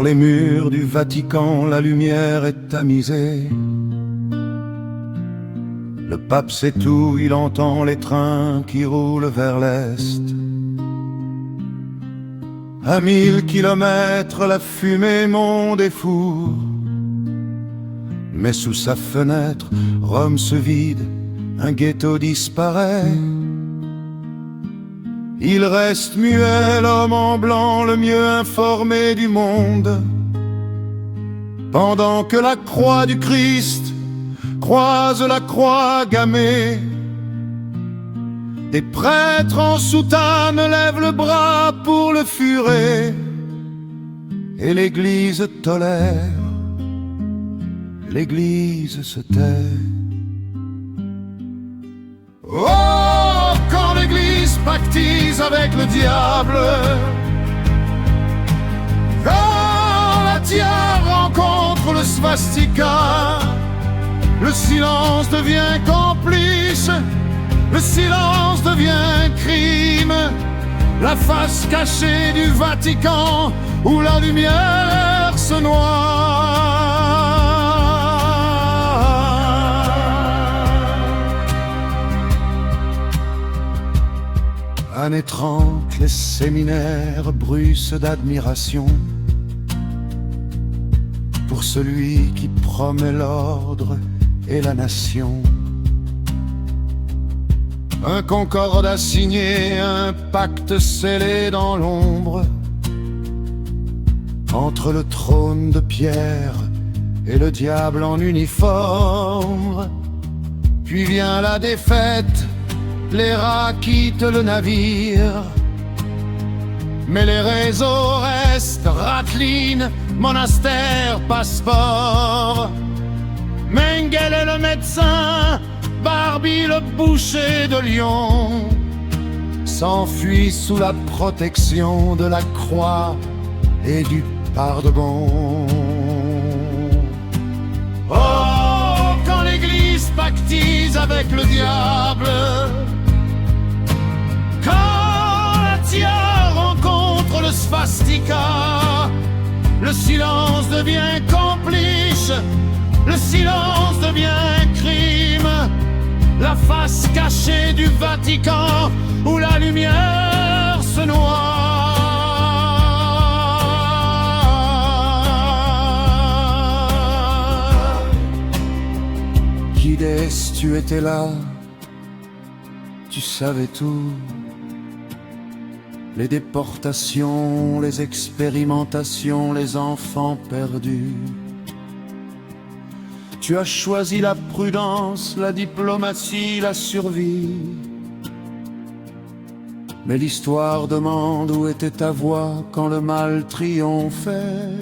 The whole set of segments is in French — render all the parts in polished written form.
les murs du Vatican, la lumière est tamisée. Le pape sait tout, il entend les trains qui roulent vers l'est. À 1000 kilomètres, la fumée monte des fours. Mais sous sa fenêtre, Rome se vide, un ghetto disparaît. Il reste muet, l'homme en blanc, le mieux informé du monde. Pendant que la croix du Christ croise la croix gammée, des prêtres en soutane lèvent le bras pour le furet. Et l'église tolère, l'église se tait. Oh, quand l'église pactise avec le diable, quand la tiare rencontre le swastika, le silence devient complice, le silence devient crime. La face cachée du Vatican où la lumière se noie. Années 30, les séminaires bruissent d'admiration pour celui qui promet l'ordre et la nation. Un concordat signé, un pacte scellé dans l'ombre, entre le trône de pierre et le diable en uniforme. Puis vient la défaite, les rats quittent le navire, mais les réseaux restent, Rateline, monastère, passeport. Mengele est le médecin, Barbie le boucher de Lyon s'enfuit sous la protection de la croix et du pardon. Oh, quand l'église pactise avec le diable, quand la tiare rencontre le swastika, le silence devient complice, le silence devient crime. La face cachée du Vatican où la lumière se noie. Guides, tu étais là, tu savais tout. Les déportations, les expérimentations, les enfants perdus. Tu as choisi la prudence, la diplomatie, la survie. Mais l'histoire demande où était ta voix quand le mal triomphait.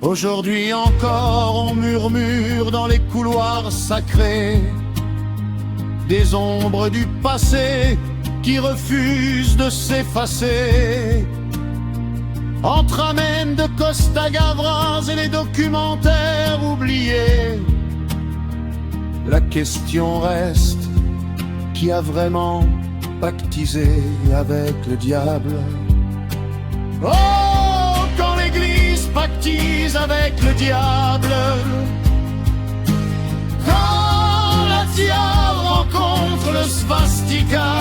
Aujourd'hui encore on murmure dans les couloirs sacrés des ombres du passé qui refusent de s'effacer. Entre amènes de Costa Gavras et les documentaires oubliés, la question reste, qui a vraiment pactisé avec le diable? Oh, quand l'église pactise avec le diable, quand la tiare rencontre le swastika,